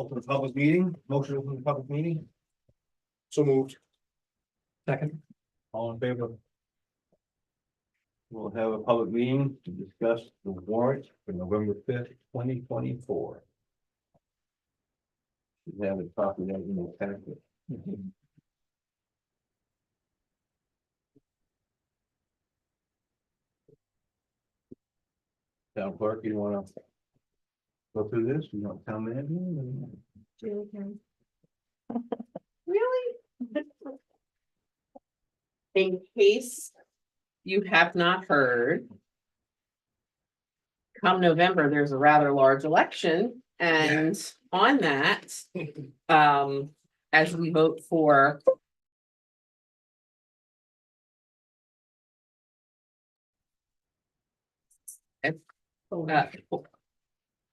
Open the public meeting, motion to open the public meeting, So moved. Second. all in favor? We'll have a public meeting to discuss the warrant for November 5th, 2024. We have a copy of that in the packet. Town clerk, you wanna go through this? You want to come in? Really? In case you have not heard, come November, there's a rather large election, and on that, as we vote for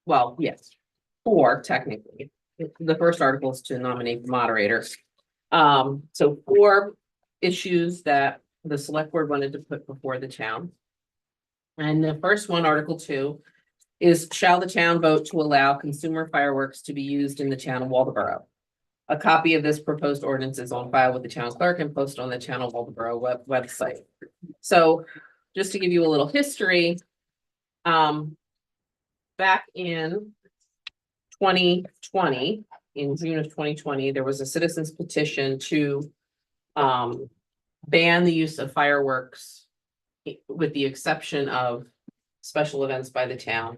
well, yes, four technically. The first article is to nominate the moderator. So four issues that the select board wanted to put before the town. And the first one, Article 2, is shall the town vote to allow consumer fireworks to be used in the town of Waldeboro? A copy of this proposed ordinance is on file with the town clerk and posted on the town of Waldeboro website. So just to give you a little history, back in 2020, in June of 2020, there was a citizens petition to ban the use of fireworks with the exception of special events by the town.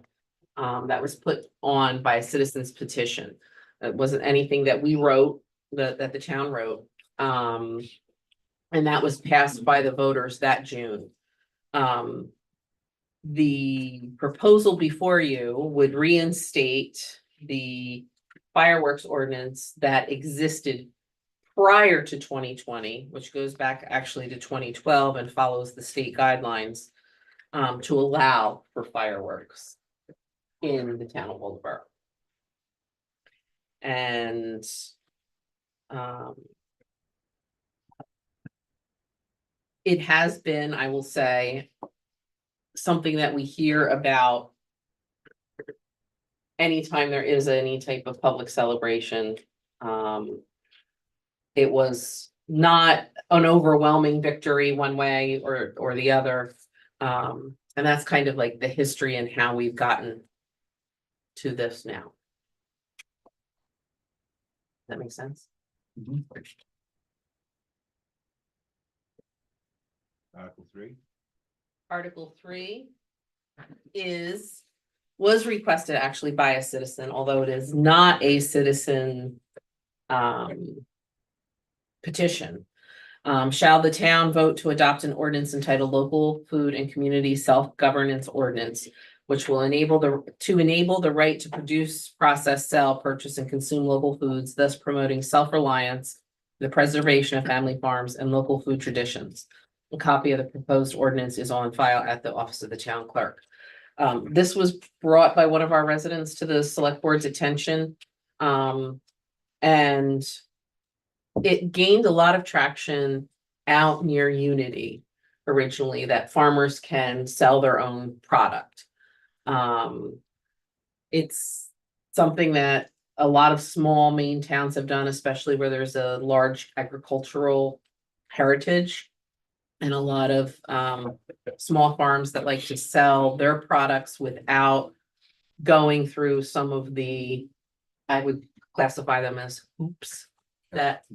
That was put on by a citizens petition. It wasn't anything that we wrote, that the town wrote. And that was passed by the voters that June. The proposal before you would reinstate the fireworks ordinance that existed prior to 2020, which goes back actually to 2012 and follows the state guidelines to allow for fireworks in the town of Waldeboro. And it has been, I will say, something that we hear about anytime there is any type of public celebration. It was not an overwhelming victory one way or the other. And that's kind of like the history and how we've gotten to this now. That makes sense? Article 3. Article 3 was requested actually by a citizen, although it is not a citizen petition. Shall the town vote to adopt an ordinance entitled Local Food and Community Self-Governance Ordinance, which will enable the right to produce, process, sell, purchase, and consume local foods, thus promoting self-reliance, the preservation of family farms, and local food traditions. A copy of the proposed ordinance is on file at the office of the town clerk. This was brought by one of our residents to the select board's attention. And it gained a lot of traction out near Unity originally, that farmers can sell their own product. It's something that a lot of small Maine towns have done, especially where there's a large agricultural heritage. And a lot of small farms that like to sell their products without going through some of the, I would classify them as hoops, that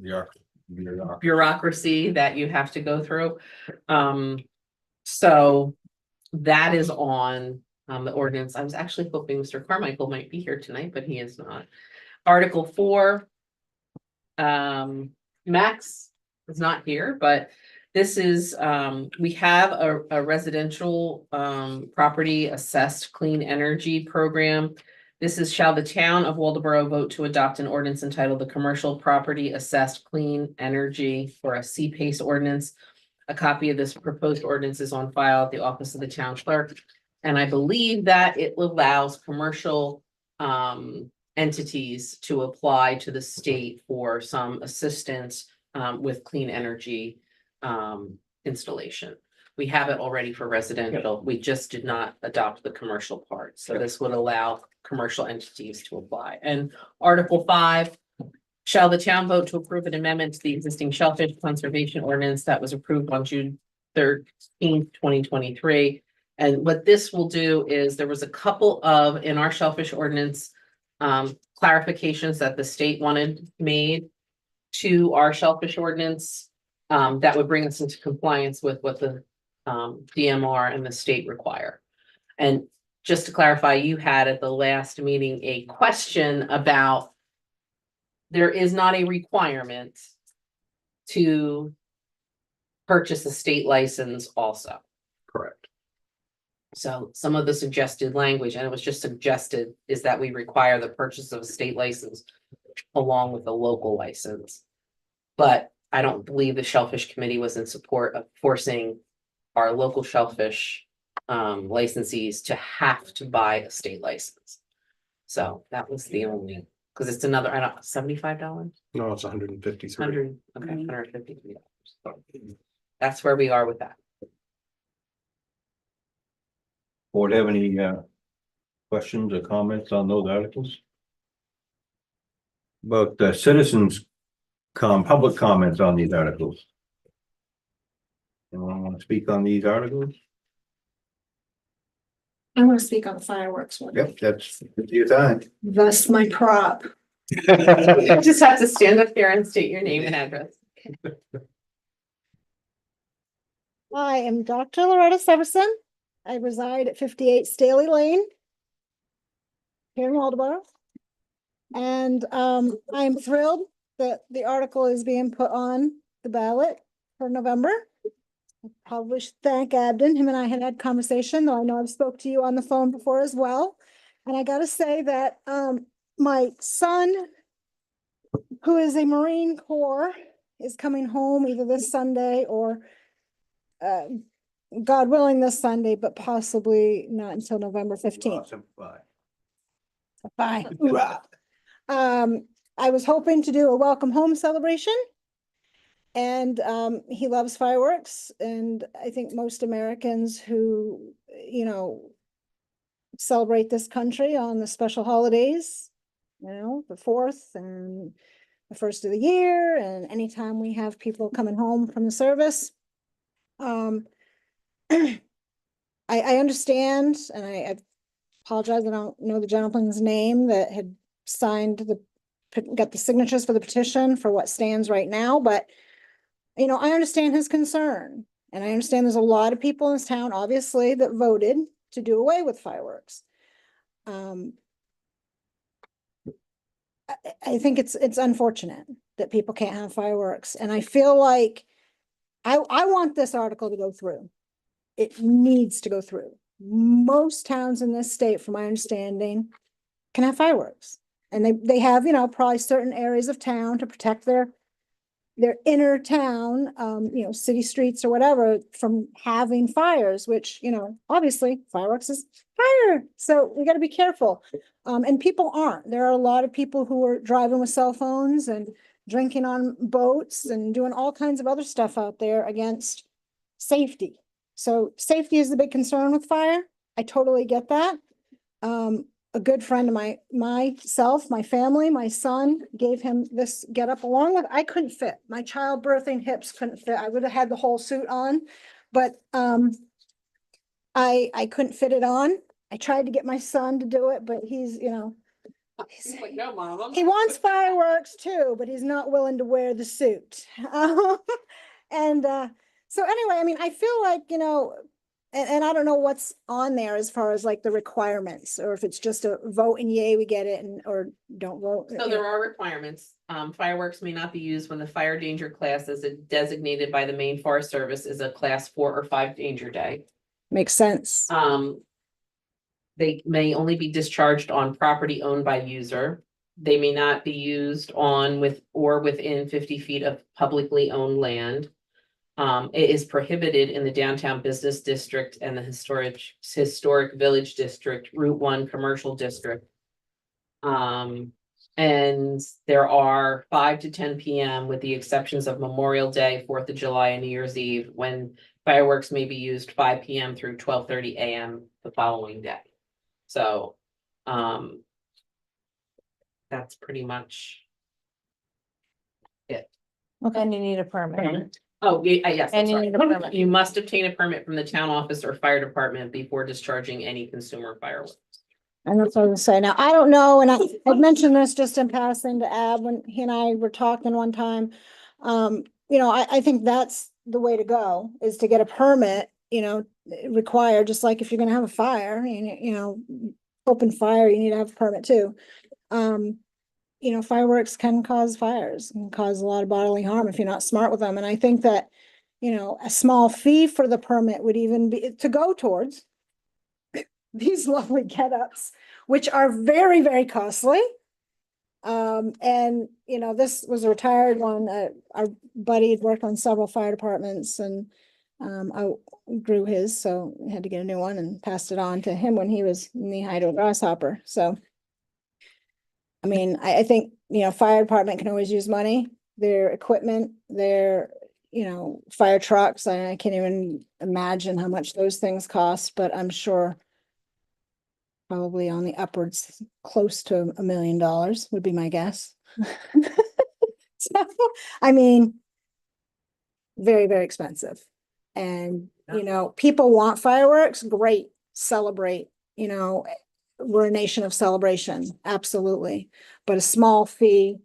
bureaucracy that you have to go through. So that is on the ordinance. I was actually hoping Mr. Carmichael might be here tonight, but he is not. Article 4, Max is not here, but this is, we have a residential property assessed clean energy program. This is, shall the town of Waldeboro vote to adopt an ordinance entitled the Commercial Property Assessed Clean Energy for a CPACE ordinance. A copy of this proposed ordinance is on file at the office of the town clerk. And I believe that it allows commercial entities to apply to the state for some assistance with clean energy installation. We have it already for residential. We just did not adopt the commercial part. So this would allow commercial entities to apply. And Article 5, shall the town vote to approve an amendment to the existing shellfish conservation ordinance that was approved on June 13th, 2023? And what this will do is there was a couple of, in our shellfish ordinance, clarifications that the state wanted made to our shellfish ordinance, that would bring us into compliance with what the DMR and the state require. And just to clarify, you had at the last meeting a question about there is not a requirement to purchase a state license also. Correct. So some of the suggested language, and it was just suggested, is that we require the purchase of a state license along with a local license. But I don't believe the Shellfish Committee was in support of forcing our local shellfish licensees to have to buy a state license. So that was the only, because it's another, I don't, $75, No, it's 153. 100, okay, $153. That's where we are with that. Board have any questions or comments on those articles? About the citizens public comments on these articles? Anyone want to speak on these articles? I want to speak on the fireworks one. Yep, that's your time. Thus my prop. You just have to stand up here and state your name and address. I am Dr. Loretta Severson. I reside at 58 Staley Lane here in Waldeboro. And I'm thrilled that the article is being put on the ballot for November. I probably should thank Abden. Him and I had conversation, though I know I've spoke to you on the phone before as well. And I gotta say that my son, who is a Marine Corps, is coming home either this Sunday or God willing this Sunday, but possibly not until November 15th. Awesome. Bye. Bye. Hoorah. I was hoping to do a welcome home celebration. And he loves fireworks, and I think most Americans who, you know, celebrate this country on the special holidays, you know, the 4th and the 1st of the year, and anytime we have people coming home from the service. I understand, and I apologize, I don't know the gentleman's name that had signed got the signatures for the petition for what stands right now, but you know, I understand his concern, and I understand there's a lot of people in this town, obviously, that voted to do away with fireworks. I think it's unfortunate that people can't have fireworks, and I feel like I want this article to go through. It needs to go through. Most towns in this state, from my understanding, can have fireworks, and they have, you know, probably certain areas of town to protect their inner town, you know, city streets or whatever, from having fires, which, you know, obviously fireworks is fire. So we got to be careful. And people aren't. There are a lot of people who are driving with cell phones and drinking on boats and doing all kinds of other stuff out there against safety. So safety is the big concern with fire. I totally get that. A good friend of myself, my family, my son gave him this get up along with, I couldn't fit. My childbirthing hips couldn't fit. I would have had the whole suit on, but I couldn't fit it on. I tried to get my son to do it, but he's, you know, He's like, no, Mom. he wants fireworks too, but he's not willing to wear the suit. And so anyway, I mean, I feel like, you know, and I don't know what's on there as far as like the requirements, or if it's just a vote and yay, we get it, and or don't vote. So there are requirements. Fireworks may not be used when the fire danger class is designated by the Maine Forest Service is a class 4 or 5 danger day. Makes sense. They may only be discharged on property owned by user. They may not be used on within 50 feet of publicly owned land. It is prohibited in the downtown business district and the historic village district, Route 1 commercial district. And there are 5 to 10 p.m. with the exceptions of Memorial Day, 4th of July, and New Year's Eve, when fireworks may be used 5 p.m. through 12:30 a.m. the following day. So Um. That's pretty much. And you need a permit. Oh, yes, I'm And you sorry. need a permit. You must obtain a permit from the town office or fire department before discharging any consumer fireworks. And that's what I was saying. Now, I don't know, and I'd mentioned this just in passing to Ab when he and I were talking one time. I think that's the way to go, is to get a permit, required, just like if you're gonna have a fire, open fire, you need to have a permit too. Fireworks can cause fires and cause a lot of bodily harm if you're not smart with them. And I think that, a small fee for the permit would even be to go towards these lovely get-ups, which are very, very costly. This was a retired one. Our buddy had worked on several fire departments and I grew his, so I had to get a new one and passed it on to him when he was knee-high to a grasshopper. So I mean, I think, fire department can always use money, their equipment, their, fire trucks. I can't even imagine how much those things cost, but I'm sure probably on the upwards, close to $1 million would be my guess. So, I mean, very, very expensive. And, people want fireworks, great, celebrate, we're a nation of celebration, absolutely. But a small fee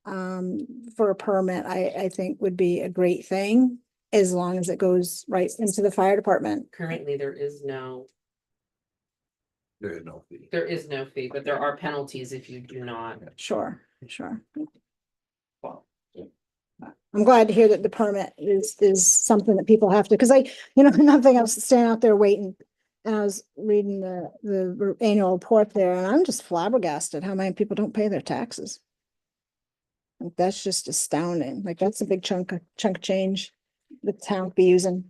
for a permit, I think would be a great thing, as long as it goes right into the fire department. Currently, there is no fee. fee, but there are penalties if you do not. Sure. I'm glad to hear that the permit is something that people have to, because nothing else, staying out there waiting. And I was reading the annual report there, and I'm just flabbergasted how many people don't pay their taxes. Like, that's just astounding. Like, that's a big chunk of change the town could be using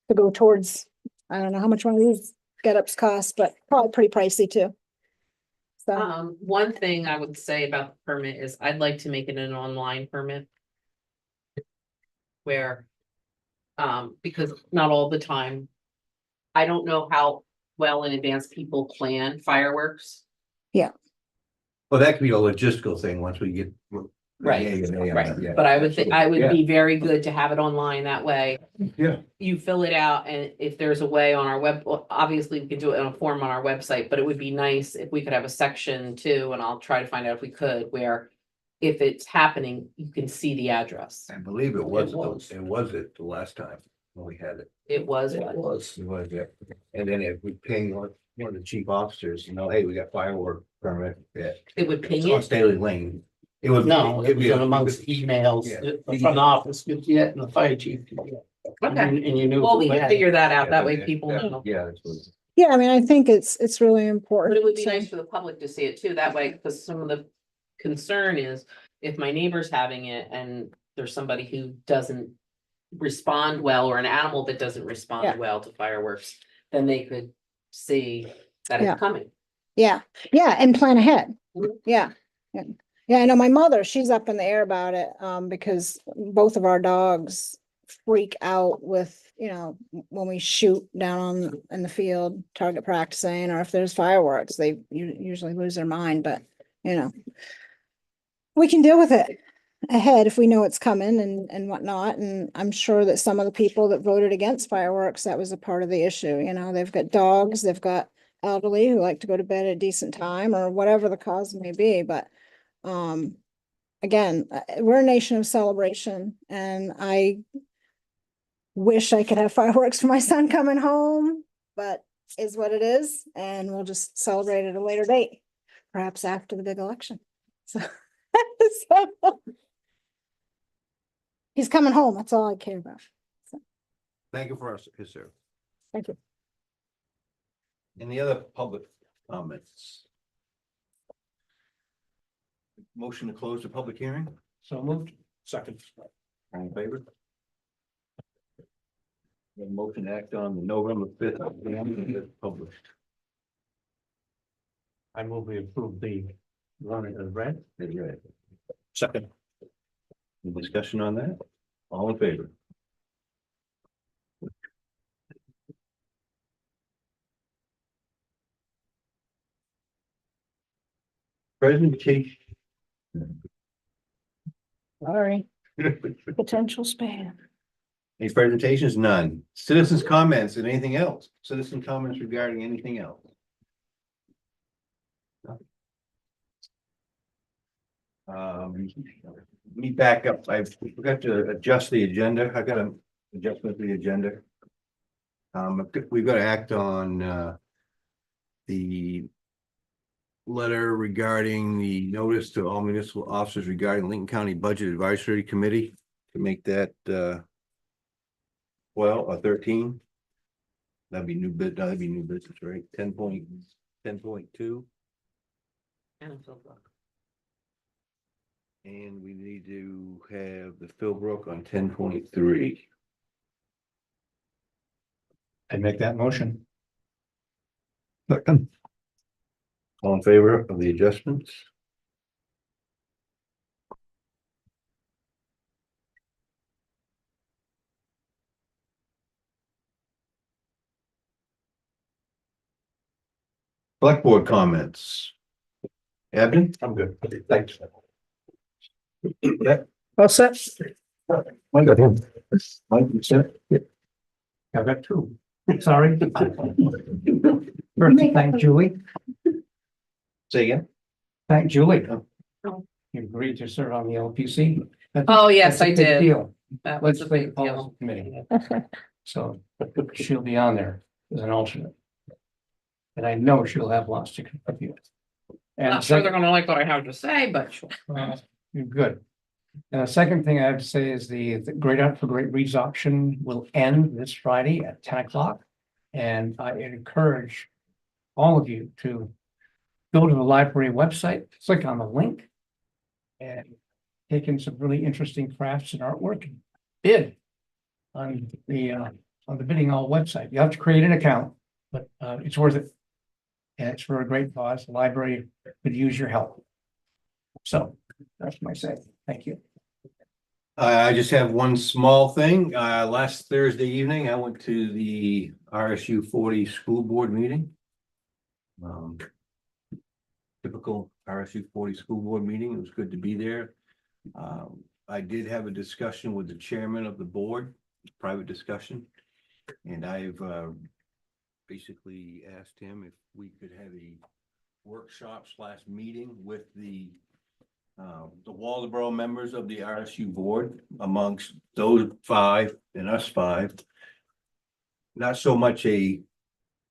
to go towards, I don't know how much one of these get-ups cost, but probably pretty pricey too. So, One thing I would say about the permit is I'd like to make it an online permit. Where, because not all the time. I don't know how well in advance people plan fireworks. Well, that could be a logistical thing once we get. Right, yay or nay on right, that, yeah. but I would think, I would Yeah. be very good to have it online that way. Yeah. You fill it out, and if there's a way on our web, well, obviously we can do it in a form on our website, but it would be nice if we could have a section too, and I'll try to find out if we could, where. If it's happening, you can see the address. I believe it was was. the last time when we had it. It was, It was, yeah. And then if we ping one of the chief officers, hey, we got firework permit, yeah. it would ping It's on it. Staley Lane. It was. No, it it'd was be a- in amongst emails, Yeah. the front office could get and the fire chief could get. Okay, And you knew. well, we who can had figure it. that out. That way Yeah, people yeah, know. Yeah, that's what. yeah, I mean, I think it's really important. But it would be to- nice for the public to see it too, that way, because some of the concern is if my neighbor's having it and there's somebody who doesn't respond well, or an animal that doesn't Yeah. respond well to fireworks, then they could see that Yeah. it's coming. Yeah, and plan ahead. Mhm. Yeah. Yeah, I know my mother, she's up in the air about it, because both of our dogs freak out with, when we shoot down in the field, target practicing, or if there's fireworks, they usually lose their mind, but, we can deal with it ahead if we know it's coming and whatnot, and I'm sure that some of the people that voted against fireworks, that was a part of the issue, they've got dogs, they've got elderly who like to go to bed at a decent time, or whatever the cause may be, but again, we're a nation of celebration, and I wish I could have fireworks for my son coming home, but is what it is, and we'll just celebrate at a later date, perhaps after the big election. So, so he's coming home. That's all I care about. Thank you for his service. Thank you. Any other public comments? Motion to close the public hearing, So moved. Second. all in favor? The motion to act on the November 5th, published. I move we approve the warrant as read. Is read. Second. Any discussion on that? All in favor? Presentation. Sorry, potential spam. Any presentations? None. Citizens' comments and anything else? Citizen comments regarding anything else? Let me back up. I forgot to adjust the agenda. I got to adjust the agenda. We've got to act on the letter regarding the notice to all municipal officers regarding Lincoln County Budget Advisory Committee to make that 13. That'd be new business, right? 10.2. And we need to have the Philbrook on 10.3. I make that motion. All in favor of the adjustments? Select board comments. Abden? I'm good. Thanks. Well, set. Mike, you said? I've got two. Sorry. First, thank Julie. Say again? Thank Julie. Oh. You agreed to serve on the LPC. Oh, yes, That's a I big did. deal. That was a Legislative big Policy deal. Committee. So she'll be on there as an alternate. And I know she'll have lots to contribute. And Not sure they're gonna like what I have to say, but sure. You're good. And the second thing I have to say is the Great Art for Great Reads auction will end this Friday at 10 o'clock. And I encourage all of you to go to the library website, click on the link. And take in some really interesting crafts and artwork and bid on the bidding all website. You have to create an account, but it's worth it. And it's for a great cause. The library could use your help. So that's my say. Thank you. I just have one small thing. Last Thursday evening, I went to the RSU 40 school board meeting. Typical RSU 40 school board meeting. It was good to be there. I did have a discussion with the chairman of the board, private discussion. And I've basically asked him if we could have a workshop / meeting with the Waldeboro members of the RSU board, amongst those 5 and us 5. Not so much a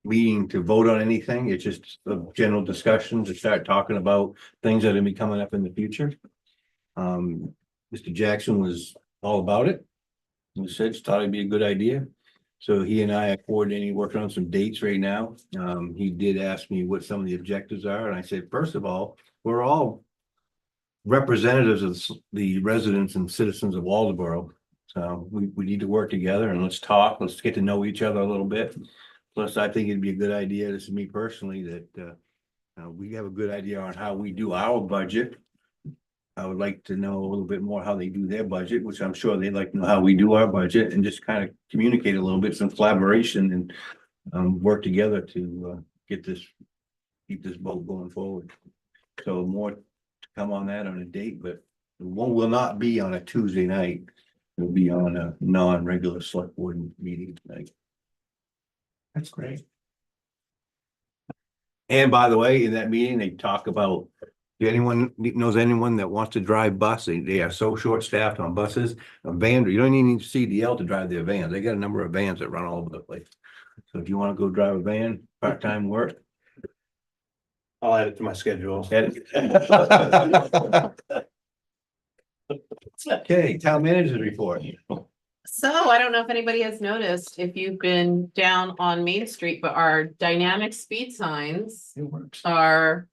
meeting to vote on anything, it's just a general discussion to start talking about things that are gonna be coming up in the future. Mr. Jackson was all about it. He said, thought it'd be a good idea. So he and I are coordinating, working on some dates right now. He did ask me what some of the objectives are, and I said, first of all, we're all representatives of the residents and citizens of Waldeboro. So we need to work together and let's talk, let's get to know each other a little bit. Plus, I think it'd be a good idea, this is me personally, that we have a good idea on how we do our budget. I would like to know a little bit more how they do their budget, which I'm sure they'd like to know how we do our budget, and just kind of communicate a little bit, some collaboration and work together to keep this boat going forward. So more to come on that on a date, but one will not be on a Tuesday night. It'll be on a non-regular select board meeting night. That's great. And by the way, in that meeting, they talk about, if anyone knows anyone that wants to drive bus, they are so short-staffed on buses. A van, you don't even need CDL to drive their vans. They got a number of vans that run all over the place. So if you want to go drive a van, part-time work. I'll add it to my schedule. Okay, town manager's report. So I don't know if anybody has noticed, if you've been down on Main Street, but our dynamic speed signs It works. are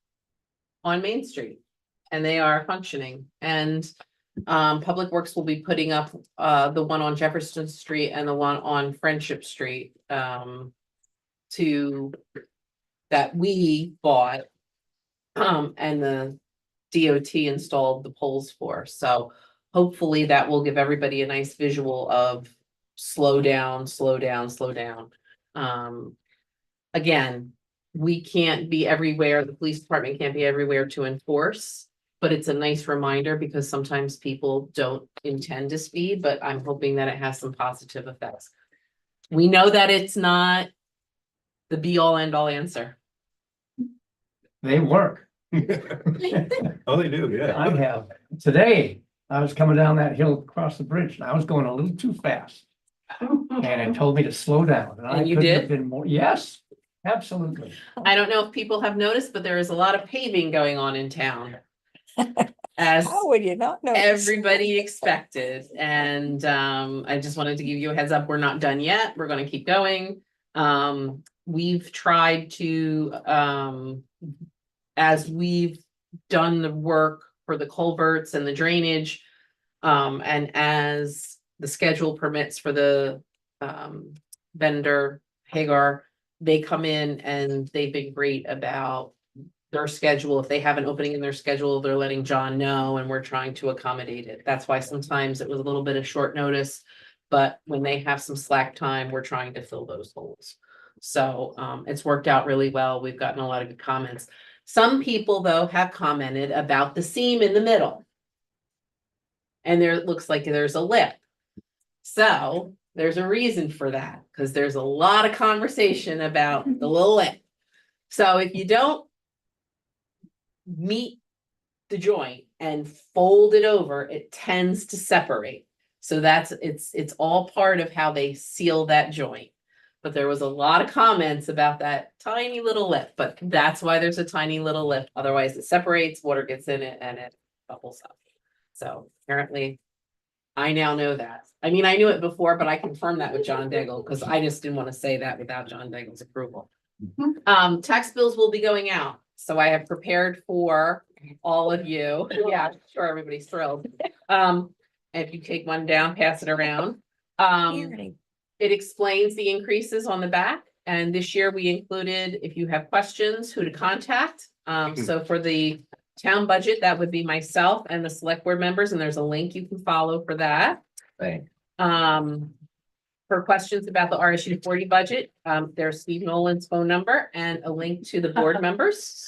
on Main Street and they are functioning. And Public Works will be putting up the one on Jefferson Street and the one on Friendship Street that we bought and the DOT installed the poles for. So hopefully that will give everybody a nice visual of slow down, slow down, slow down. Again, we can't be everywhere, the police department can't be everywhere to enforce. But it's a nice reminder because sometimes people don't intend to speed, but I'm hoping that it has some positive effects. We know that it's not the be all end all answer. They work. Oh, they do, yeah. I have. Today, I was coming down that hill across the bridge and I was going a little too fast. And it told me to slow down. I And you couldn't have did? been more, yes, absolutely. I don't know if people have noticed, but there is a lot of paving going on in town. As How would you not know? everybody expected, and I just wanted to give you a heads up, we're not done yet, we're gonna keep going. We've tried to, as we've done the work for the culverts and the drainage, and as the schedule permits for the vendor Hagar, they come in and they've been great about their schedule. If they have an opening in their schedule, they're letting John know and we're trying to accommodate it. That's why sometimes it was a little bit of short notice. But when they have some slack time, we're trying to fill those holes. So it's worked out really well. We've gotten a lot of good comments. Some people, though, have commented about the seam in the middle. And there it looks like there's a lip. So there's a reason for that, because there's a lot of conversation about the little lip. So if you don't meet the joint and fold it over, it tends to separate. So it's all part of how they seal that joint. But there was a lot of comments about that tiny little lip, but that's why there's a tiny little lip. Otherwise it separates, water gets in it and it bubbles up. So apparently I now know that. I mean, I knew it before, but I confirmed that with John Daigle because I just didn't want to say that without John Daigle's approval. Tax bills will be going out. So I have prepared for all of you. Yeah, sure, everybody's thrilled. If you take one down, pass it around. It explains the increases on the back. And this year we included, if you have questions, who to contact. So for the town budget, that would be myself and the select board members, and there's a link you can follow for that. Thanks. For questions about the RSU 40 budget, there's Steve Nolan's phone number and a link to the board members.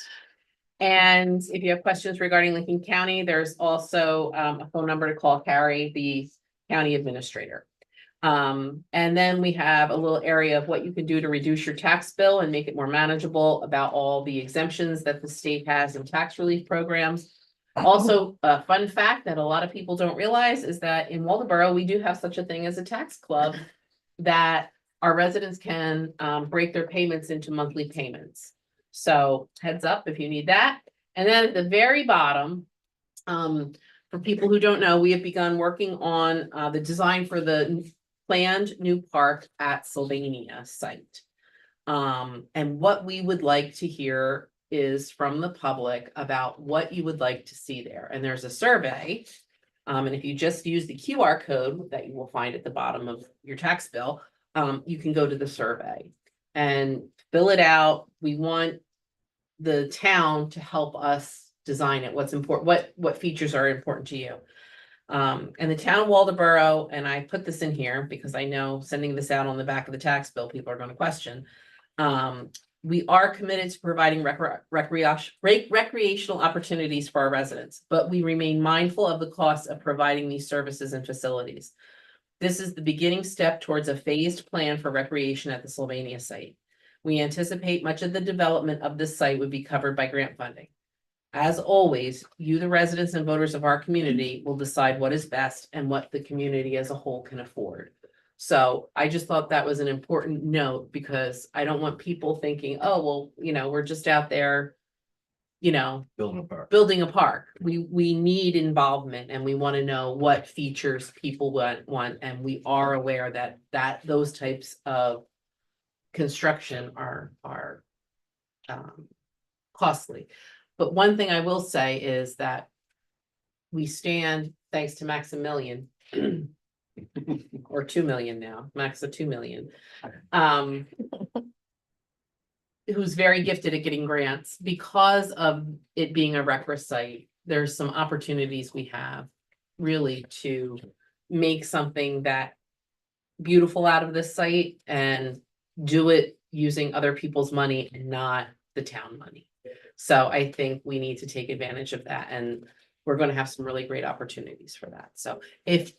And if you have questions regarding Lincoln County, there's also a phone number to call Carrie, the county administrator. And then we have a little area of what you can do to reduce your tax bill and make it more manageable, about all the exemptions that the state has in tax relief programs. Also, a fun fact that a lot of people don't realize is that in Waldoboro, we do have such a thing as a tax club that our residents can break their payments into monthly payments. So heads up if you need that. And then at the very bottom, for people who don't know, we have begun working on the design for the planned new park at Sylvania site. And what we would like to hear is from the public about what you would like to see there. And there's a survey. And if you just use the QR code that you will find at the bottom of your tax bill, you can go to the survey and fill it out. We want the town to help us design it. What's important, what features are important to you. And the town of Waldoboro, and I put this in here because I know sending this out on the back of the tax bill, people are going to question. We are committed to providing recreational opportunities for our residents, but we remain mindful of the cost of providing these services and facilities. This is the beginning step towards a phased plan for recreation at the Sylvania site. We anticipate much of the development of this site would be covered by grant funding. As always, you, the residents and voters of our community, will decide what is best and what the community as a whole can afford. So I just thought that was an important note because I don't want people thinking, oh, well, we're just out there, Building a park. building a park. We need involvement and we want to know what features people want. And we are aware that those types of construction are costly. But one thing I will say is that we stand, thanks to Maximilian, or 2 million now, max of 2 million, who's very gifted at getting grants because of it being a recre site. There's some opportunities we have really to make something that beautiful out of this site and do it using other people's money and not the town money. So I think we need to take advantage of that, and we're gonna have some really great opportunities for that. So if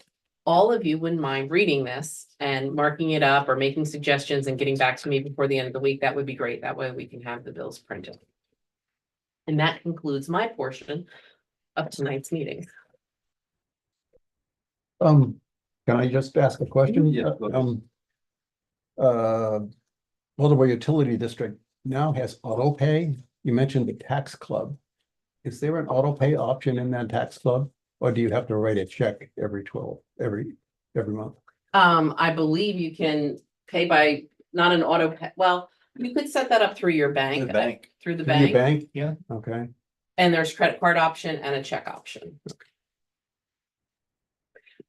all of you wouldn't mind reading this and marking it up or making suggestions and getting back to me before the end of the week, that would be great. That way we can have the bills printed. And that concludes my portion of tonight's meeting. Can I just ask a question? Yeah, go ahead. Baltimore Utility District now has auto pay. You mentioned the tax club. Is there an auto pay option in that tax club? Or do you have to write a check every month? I believe you can pay by, not an auto pay, well, you could set that up through your bank. The bank. Through the Through your bank, bank? Yeah. Okay. and there's credit card option and a check option.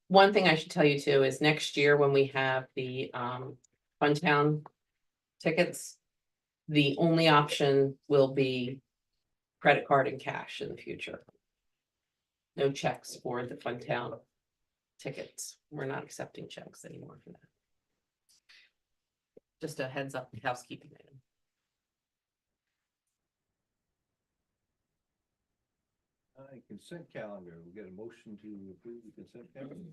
One thing I should tell you too is next year when we have the Funtown tickets, the only option will be credit card and cash in the future. No checks for the Funtown tickets. We're not accepting checks anymore for that. Just a heads up housekeeping item. Consent calendar, we get a motion to approve the consent calendar,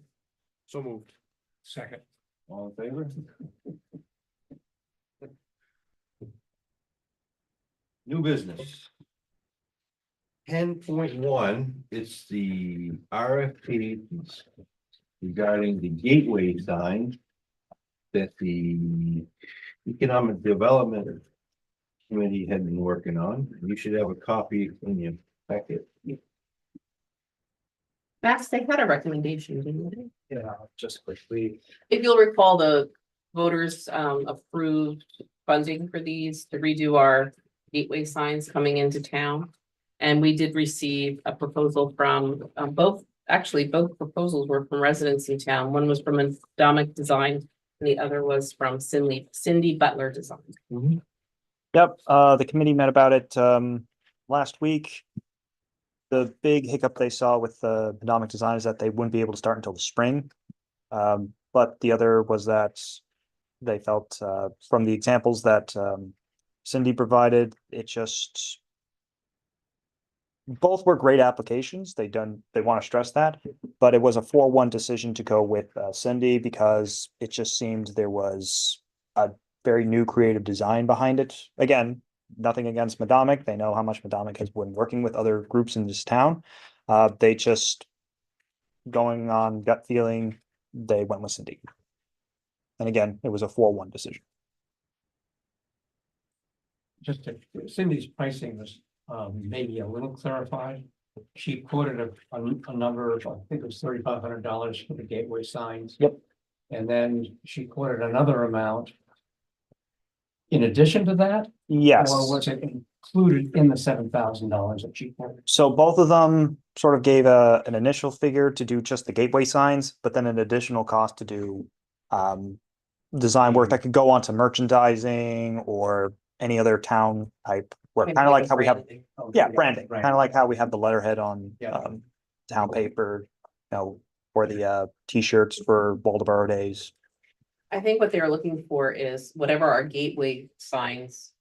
So moved. Second. all in favor? New business. 10.1, it's the RFP regarding the gateway sign that the Economic Development Committee had been working on. You should have a copy in your packet. Max, they had a recommendation, didn't they? Yeah, just quickly. If you'll recall, the voters approved funding for these to redo our gateway signs coming into town. And we did receive a proposal from both proposals were from residents in town. One was from Adomic Design and the other was from Cindy Butler Design. Yep, the committee met about it last week. The big hiccup they saw with the Adomic Design is that they wouldn't be able to start until the spring. But the other was that they felt from the examples that Cindy provided, it just both were great applications. They want to stress that, but it was a 4-1 decision to go with Cindy because it just seemed there was a very new creative design behind it. Again, nothing against Madomic. They know how much Madomic has been working with other groups in this town. They just going on gut feeling, they went with Cindy. And again, it was a 4-1 decision. Just Cindy's pricing was maybe a little clarified. She quoted a number of, I think it was $3,500 for the gateway signs. Yep. And then she quoted another amount in addition to that? Yes. Or was it included in the $7,000 that she quoted? So both of them sort of gave an initial figure to do just the gateway signs, but then an additional cost to do design work that could go on to merchandising or any other town type work, kind of like how we have, branding, kind of like how we have the letterhead on Yeah. town paper, or the t-shirts for Waldeboro Days. I think what they're looking for is whatever our gateway signs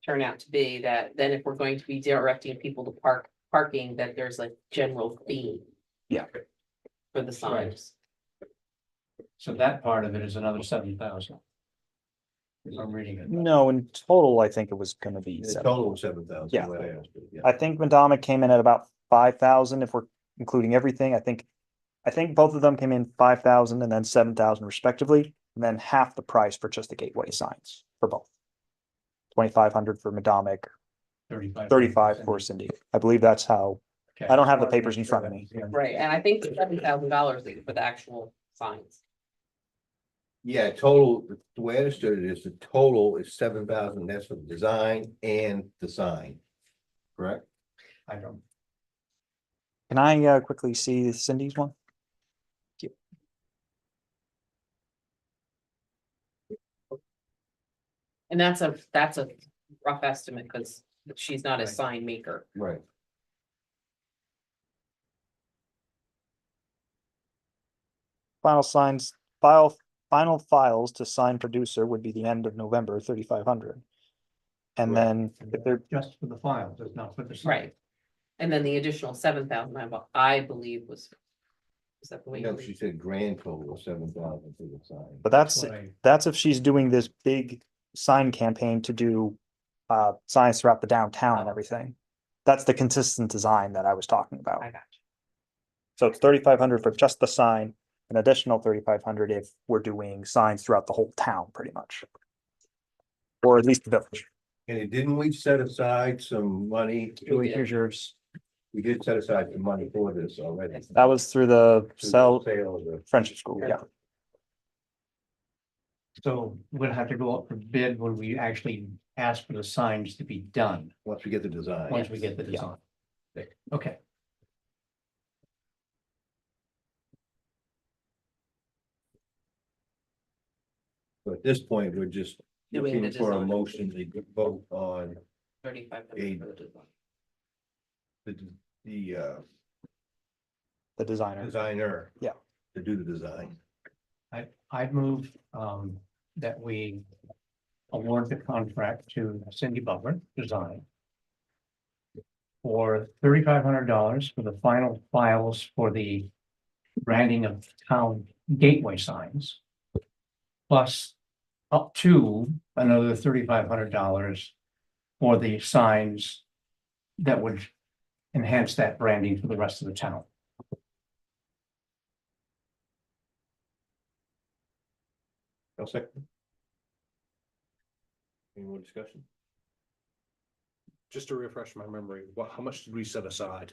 turn out to be, that then if we're going to be directing people to parking, that there's like general theme. Yeah. For the signs. So that part of it is another 7,000. If I'm reading it. No, in total, I think it was gonna be The 7. total was 7,000. Yeah. what I asked you, yeah. I think Madomic came in at about 5,000 if we're including everything. I think both of them came in 5,000 and then 7,000 respectively, and then half the price for just the gateway signs for both. 2,500 for Madomic, 35 for Cindy. I believe that's how. I don't have the papers in front of me. Right, and I think $7,000 for the actual signs. Yeah, total, the way I understood it is the total is 7,000, that's for the design and the sign. Correct? I don't. Can I quickly see Cindy's one? And that's a rough estimate because she's not a sign maker. Right. Final signs, file final files to sign producer would be the end of November, 3,500. And then if they're, Just for the files, it's not for the. sign. Right. And then the additional 7,000, I believe was. Is that the way? No, you she said grand total of 7,000 for the sign. but That's that's, what I- that's if she's doing this big sign campaign to do signs throughout the downtown and everything. That's the consistent design that I was talking about. I got you. So it's 3,500 for just the sign, an additional 3,500 if we're doing signs throughout the whole town, pretty much. Or at least the village. And didn't we set aside some money? Julie, here's yours. We did set aside some money for this already. That was through the Sale sale of the. friendship school, yeah. So we'll have to go up for bid when we actually ask for the signs to be done, Once we get the design. once we get the Yeah. design. Okay, So at this point, we're just Doing the looking for a design. motion to vote on 3,500 for the design. the The designer. designer. Yeah. To do the design. I'd move that we award the contract to Cindy Butler Design for $3,500 for the final files for the branding of town gateway signs, plus up to another $3,500 for the signs that would enhance that branding for the rest of the town. No second. Any more discussion? Just to refresh my memory, how much did we set aside?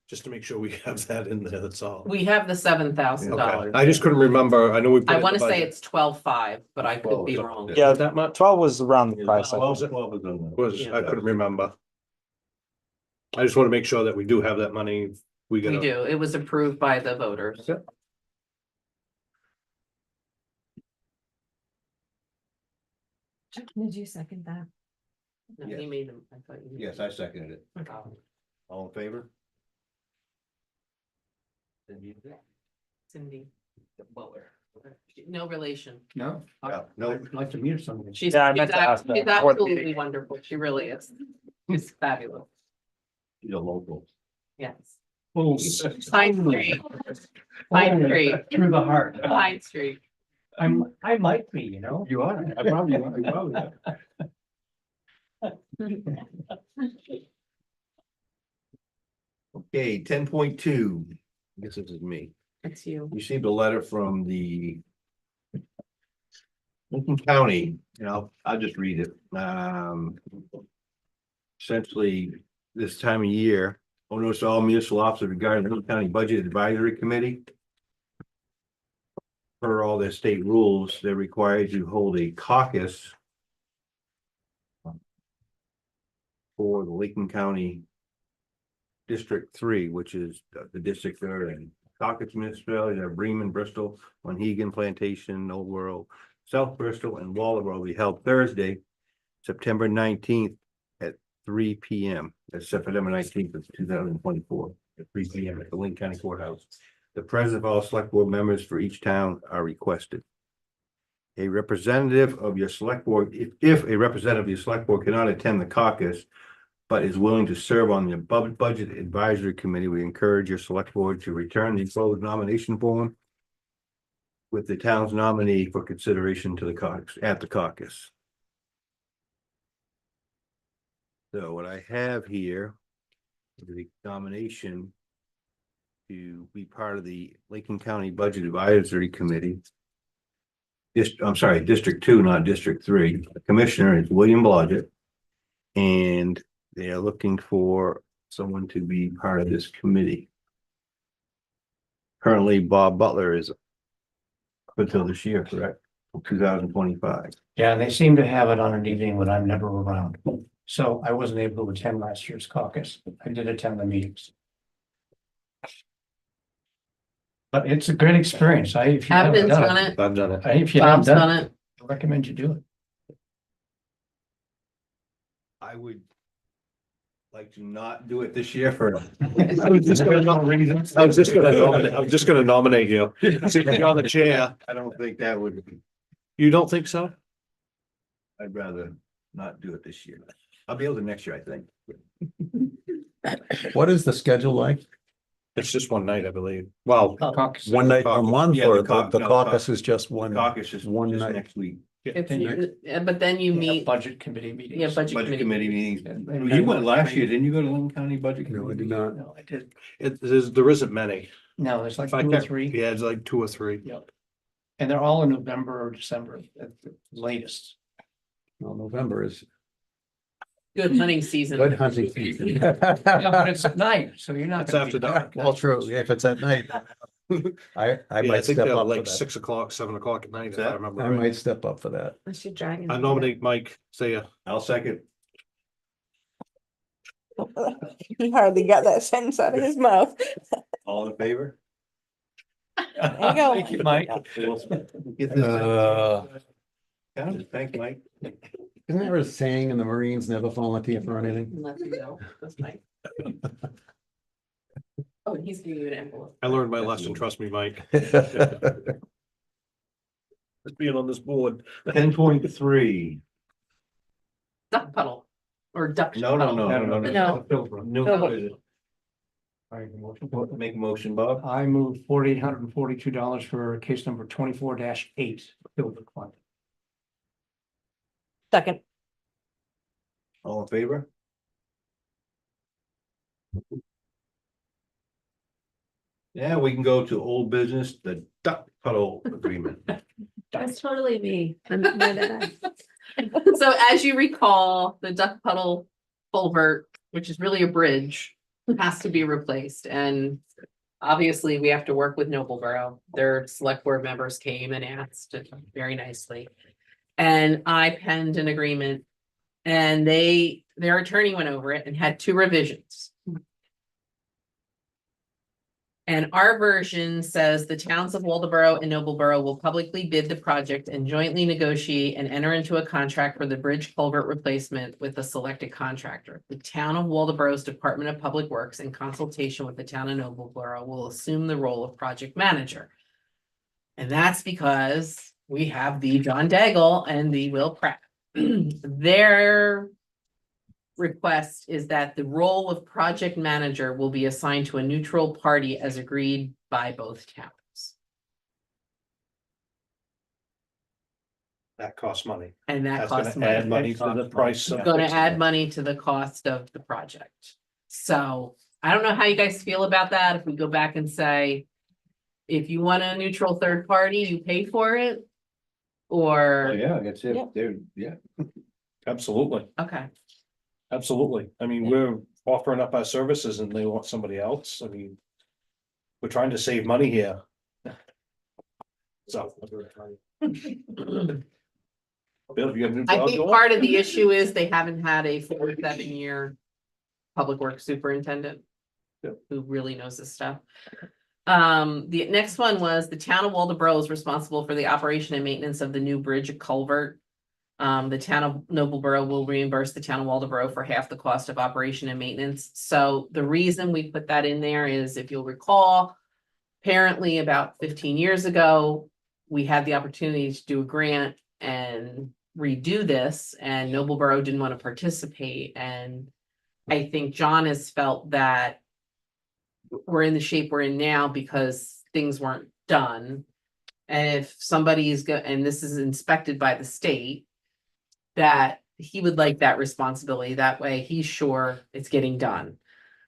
Just to make sure we have that in there, that's all. We have the $7,000. Okay, I just couldn't remember, I know we. put it I in the want to say budget. it's 12,500, but I could be 12, wrong. Yeah, That much 12 was around the price. I was think. it? Was on the- was, I couldn't remember. I just want to make sure that we do have that money, we We gotta. do. It was approved by the voters. Yep. Did you second that? No, Yes. he made them. I thought you. Yes, I seconded it. Okay. All in favor? Cindy Butler. No relation. No? Yeah, no. I'd like to meet somebody. She's Yeah, I meant to ask that she's before the absolutely meeting. wonderful. She really is. She's fabulous. She's a local. Yes. Oh, Pine Street. Pine Street. Through the heart. Pine Street. I might be, you know? You are, I probably, I probably. Okay, 10.2. I guess this is me. It's you. Received a letter from the Lincoln County, I'll just read it. Essentially, this time of year, notice all municipal officers regarding the Lincoln County Budget Advisory Committee. Per all their state rules, they're required to hold a caucus for the Lincoln County District 3, which is the district there in Caucus municipalities are Bremen, Bristol, Monhegan, Plantation, Old World, South Bristol, and Waldeboro will be held Thursday, September 19th at 3 p.m. That's September 19th of 2024 at 3 p.m. at the Lincoln County Courthouse. The president of all select board members for each town are requested. A representative of your select board, if a representative of your select board cannot attend the caucus, but is willing to serve on the above budget advisory committee, we encourage your select board to return the closed nomination form with the town's nominee for consideration to the caucus, at the caucus. So what I have here is the nomination to be part of the Lincoln County Budget Advisory Committee. I'm sorry, District 2, not District 3. The commissioner is William Blodgett. And they are looking for someone to be part of this committee. Currently, Bob Butler is up until this year, correct? 2025. Yeah, and they seem to have it on an evening when I'm never around. So I wasn't able to attend last year's caucus. I did attend the meetings. But it's a great experience. If you haven't Abden's done done it. I've done it. If you haven't Bob's done done it, it. I recommend you do it. I would like to not do it this year for. I was just gonna nominate you. See, you're on the chair. I don't think that would, You don't think so? I'd rather not do it this year. I'll be able to next year, I think. What is the schedule like? It's just one night, I believe. Well, Caucus. One night a month Yeah, or the cau- the no, caucus is just one? Caucus is One just night. next week. It's, Then you- but then you Yeah, meet, Budget committee meetings. yeah, budget Budget committee. committee meetings. And- You went last year, didn't you go to Lincoln County Budget? No, I Committee? did not. No, I did. there isn't many. No, there's like If I two or can't- three. Yeah, it's like 2 or 3. Yep. And they're all in November or December at the latest. Well, November is Good hunting season. good hunting season. Yeah, but it's at night, so you're not. It's gonna be after dark. Well, true, if it's at night. I Yeah, I might think step they're up for like that. 6 o'clock, 7 o'clock at night, if I that- remember I right. might step up for that. Unless you're dragging. I nominate Mike, say ya. I'll second. He hardly got that sentence out of his mouth. All in favor? There you go. Thank you, Mike. Get this- Uh, Thanks, Mike. Isn't there a saying in the Marines, never volunteer for anything? Let you know, that's fine. Oh, and he's giving you an envelope. I learned my lesson, trust me, Mike. Just being on this board. 10.3. Duck puddle, or duck. No, no, no, puddle. no, no, No. no. No. Make a motion, Bob. I move $4,842 for case number 24-8. Philbrook Fund. Second. All in favor? Yeah, we can go to old business, the duck puddle agreement. That's totally me. I'm more than So as you recall, the duck puddle culvert, which is really a bridge, has to be replaced, and obviously we have to work with Noblesboro. Their select board members came and asked very nicely. And I penned an agreement, and their attorney went over it and had 2 revisions. And our version says the towns of Waldeboro and Noblesboro will publicly bid the project and jointly negotiate and enter into a contract for the bridge culvert replacement with the selected contractor. The town of Waldeboro's Department of Public Works, in consultation with the town of Noblesboro, will assume the role of project manager. And that's because we have the John Daigle and the Will Pratt. Their request is that the role of project manager will be assigned to a neutral party as agreed by both towns. That costs money. And that That's costs gonna add money. money to the price. of Gonna fixing add it. money to the cost of the project. So I don't know how you guys feel about that. If we go back and say, if you want a neutral third party, you pay for it. Oh, Or, yeah, that's it. Yeah. There, yeah. Absolutely, okay, absolutely. I mean, we're offering up our services and they want somebody else. I mean, we're trying to save money here. So. Bill, you have a new I job think going? part of the issue is they haven't had a 4 to 7 year public works superintendent. Yeah. Who really knows this stuff. The next one was the town of Waldeboro is responsible for the operation and maintenance of the new bridge culvert. The town of Noblesboro will reimburse the town of Waldeboro for half the cost of operation and maintenance. So the reason we put that in there is, if you'll recall, apparently about 15 years ago, we had the opportunity to do a grant and redo this, and Noblesboro didn't want to participate. And I think John has felt that we're in the shape we're in now because things weren't done. And if somebody is and this is inspected by the state, that he would like that responsibility. That way he's sure it's getting done.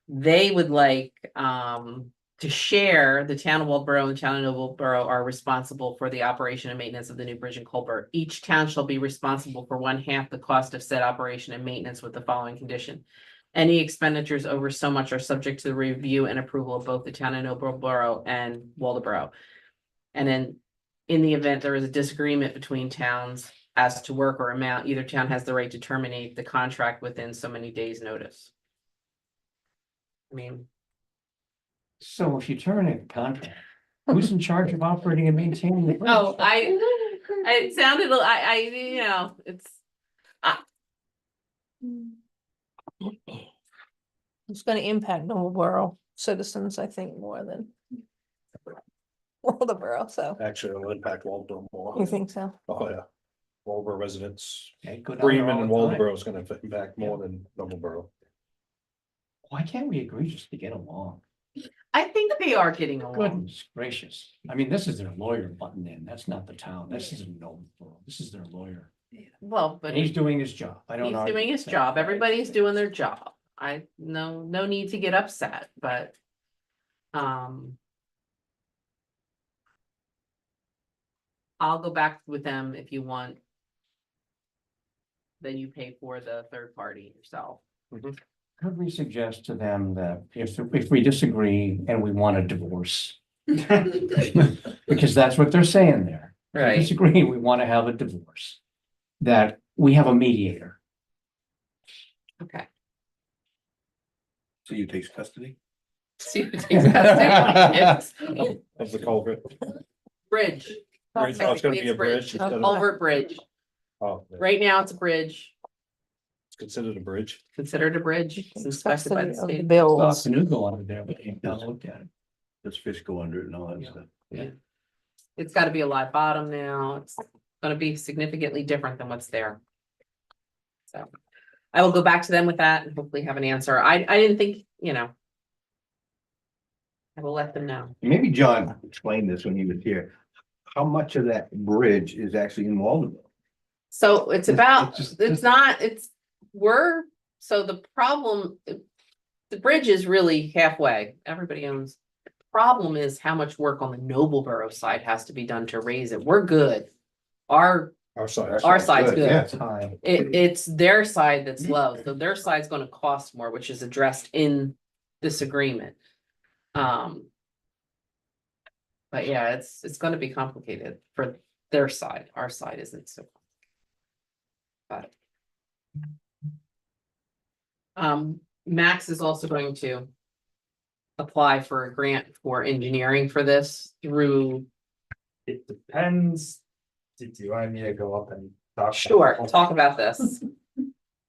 They would like to share. The town of Waldeboro and the town of Noblesboro are responsible for the operation and maintenance of the new bridge and culvert. Each town shall be responsible for 1/2 the cost of said operation and maintenance, with the following condition: any expenditures over so much are subject to the review and approval of both the town of Noblesboro and Waldeboro. And then, in the event there is a disagreement between towns as to work or amount, either town has the right to terminate the contract within so many days' notice. I mean, So if you terminate the contract, who's in charge of operating and maintaining the? bridge? oh, it sounded, you know, it's, It's gonna impact Noblesboro citizens, I think, more than Waldeboro, so, Actually, it'll impact Waldeboro more. you think so? Oh, yeah. Waldeboro residents, Okay, go down there Freeman all and the time. Waldeboro is gonna impact more than Noblesboro. Why can't we agree just to get along? I think they are getting along. Goodness gracious. I mean, this is their lawyer button in. That's not the town. This isn't Noblesboro. This is their lawyer. Well, but And he's doing his job. I don't he's know. doing his job. Everybody's doing their job. No need to get upset, but. I'll go back with them if you want. Then you pay for the third party yourself. Could we suggest to them that if we disagree and we want a divorce? Because that's what they're saying there. If we Right. disagree, we want to have a divorce. That we have a mediator. Okay. So you takes custody? See who takes custody. Of the culvert. Bridge. Bridge, oh, it's gonna be It's a bridge instead of, Culvert bridge. oh, yeah, Right now, it's a bridge, it's considered a bridge. considered a bridge. It's inspected by the Custody of the state. Well, bills. canoe go under there, but you don't look at it. Does fish go under it and all that Yeah. stuff? It's gotta be a live bottom now. It's gonna be significantly different than what's there. So I will go back to them with that and hopefully have an answer. I didn't think, I will let them know. Maybe John explained this when he was here. How much of that bridge is actually in Waldeboro? So it's about, just- it's not, so the problem, the bridge is really halfway. Everybody owns. The problem is how much work on the Noblesboro side has to be done to raise it. We're good. Our Our side. Our side's good. Yeah. It's high. It's their side that's low, so their side's gonna cost more, which is addressed in this agreement. But yeah, it's gonna be complicated for their side, our side isn't so. But. Max is also going to. Apply for a grant for engineering for this through, It depends. Did you want me to go up and talk? sure, talk about this.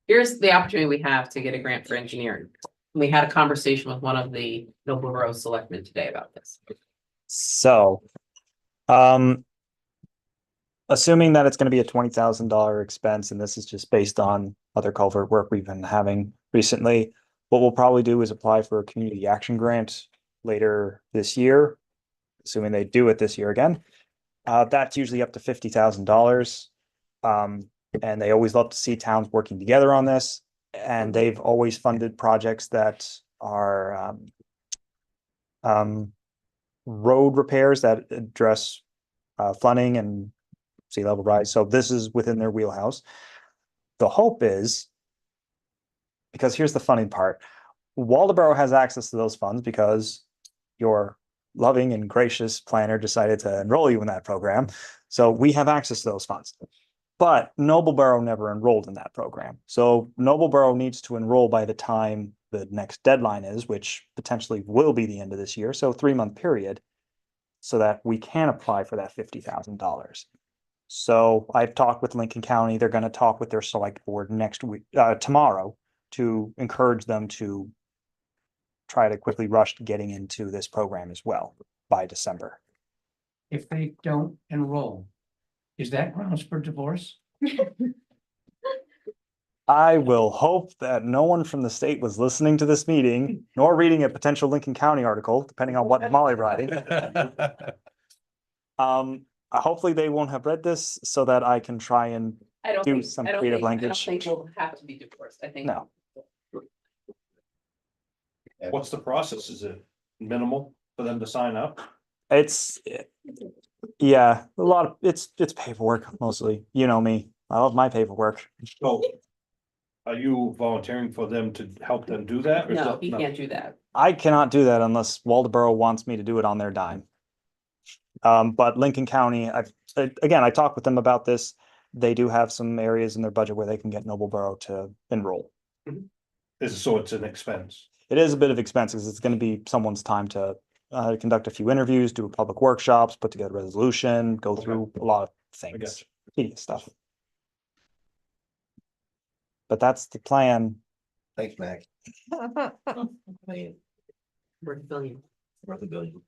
Here's the opportunity we have to get a grant for engineering. We had a conversation with one of the Noblesboro selectmen today about this. So, assuming that it's gonna be a $20,000 expense, and this is just based on other culvert work we've been having recently, what we'll probably do is apply for a community action grant later this year, assuming they do it this year again. That's usually up to $50,000. And they always love to see towns working together on this, and they've always funded projects that are, road repairs that address flooding and sea level rise. So this is within their wheelhouse. The hope is, because here's the funny part, Waldeboro has access to those funds because your loving and gracious planner decided to enroll you in that program. So we have access to those funds. But Noblesboro never enrolled in that program. So Noblesboro needs to enroll by the time the next deadline is, which potentially will be the end of this year, so 3-month period, so that we can apply for that $50,000. So I've talked with Lincoln County. They're going to talk with their select board next week, tomorrow, to encourage them to try to quickly rush getting into this program as well by December. If they don't enroll, is that grounds for divorce? I will hope that no one from the state was listening to this meeting, nor reading a potential Lincoln County article, depending on what Molly writing. Hopefully they won't have read this so that I can try and, I don't Do think, some I don't creative think, I don't language. think we'll have to be divorced. I think. no. What's the process? Is it minimal for them to sign up? It's, yeah, a lot of, it's paperwork mostly, you know me, I love my paperwork. So are you volunteering for them to help them do that? or is No, that- he can't do that. I cannot do that unless Waldeboro wants me to do it on their dime. But Lincoln County, I talked with them about this. They do have some areas in their budget where they can get Noblesboro to enroll. So it's an expense. It is a bit of expenses. It's gonna be someone's time to conduct a few interviews, do public workshops, put together a resolution, go Okay. through a lot of I things, guess. tedious stuff. But that's the plan. Thanks, Mac. We're billion. Worth a billion.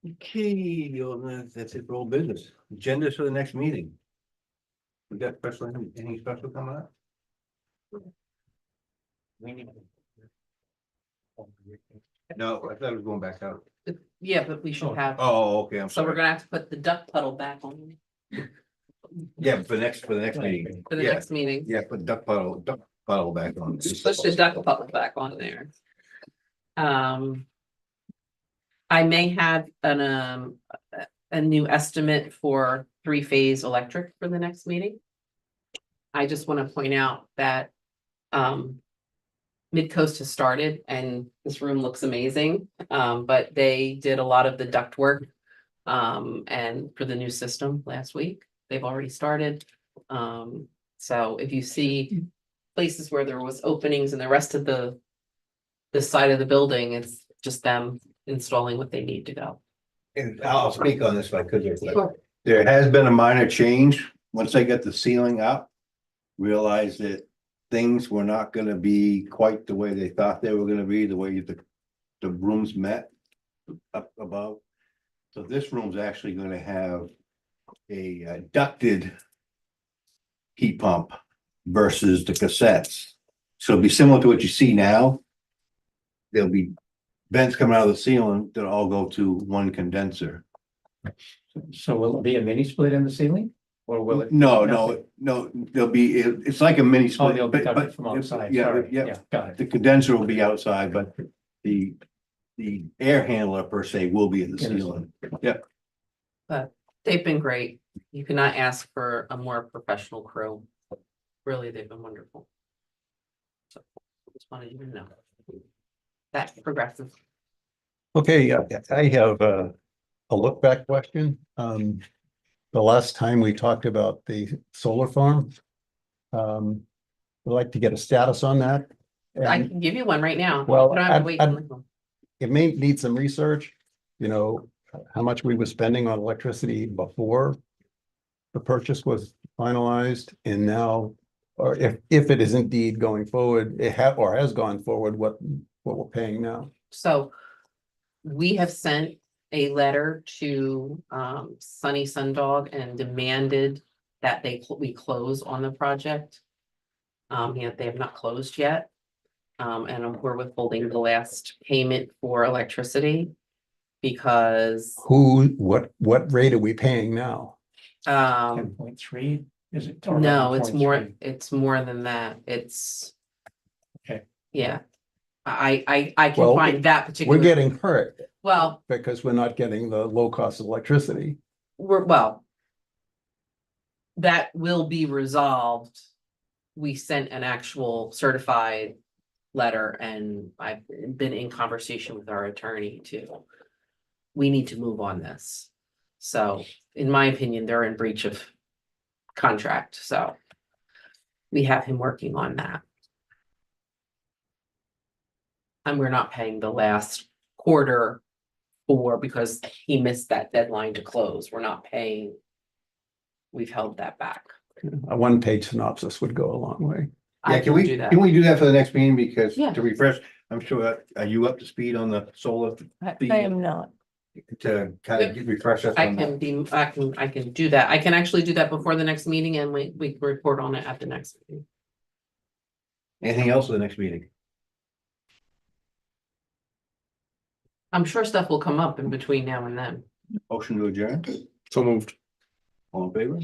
Okay, that's it for old business. Agendas for the next meeting. We got special, anything special coming up? No, I thought it was going back out. Yeah, but we should have, Oh, okay, I'm so we're sorry. gonna have to put the duck puddle back on Yeah, for the next meeting. for the Yeah, next meeting. yeah, put duck puddle back on. Push the duck puddle back on there. I may have a new estimate for three-phase electric for the next meeting. I just want to point out that, Midcoast has started and this room looks amazing, but they did a lot of the duct work. And for the new system last week, they've already started. So if you see places where there was openings in the rest of this side of the building, it's just them installing what they need to go. And I'll speak on this if I could. Sure. There has been a minor change. Once they got the ceiling up, realized that things were not gonna be quite the way they thought they were gonna be, the way the rooms met up above. So this room's actually gonna have a ducted heat pump versus the cassettes. So it'll be similar to what you see now. There'll be vents coming out of the ceiling that all go to one condenser. So will it be a mini split in the ceiling? Or will it? No, there'll be, it's like a mini Oh, split. they'll be but- coming but- from outside, Yeah, sorry, yeah, yeah, got it. the condenser will be outside, but the air handler per se will be in the In the ceiling. They've been great. You cannot ask for a more professional crew. Really, they've been wonderful. So, just wanted you to know. That's progressive. Okay, I have a look back question. The last time we talked about the solar farm. We'd like to get a status on that. I And can give you one right now. Well, You don't have to wait. it may need some research, you know, how much we were spending on electricity before the purchase was finalized and now, or if it is indeed going forward, or has gone forward, what we're paying now. So we have sent a letter to Sunny Sundog and demanded that we close on the project. Yet they have not closed yet. And we're withholding the last payment for electricity because What rate are we paying now? 10.3, is it? Or no, it's 11.3? more than that. It's. Okay. Yeah. I can Well, find that particular. We're getting hurt Well, because we're not getting the low cost of electricity. that will be resolved. We sent an actual certified letter and I've been in conversation with our attorney too. We need to move on this. So in my opinion, they're in breach of contract, so we have him working on that. And we're not paying the last quarter because he missed that deadline to close. We're not paying. We've held that back. A one-page synopsis would go a long way. I Yeah, can we do that. do that for the next meeting? Because Yeah. to refresh, I'm sure, are you up to speed on the solar I am not. to kind of refresh us I on can that? I can do that. I can actually do that before the next meeting and we can report on it at the next meeting. Anything else for the next meeting? I'm sure stuff will come up in between now and then. Motion to adjourn, So moved. all in favor?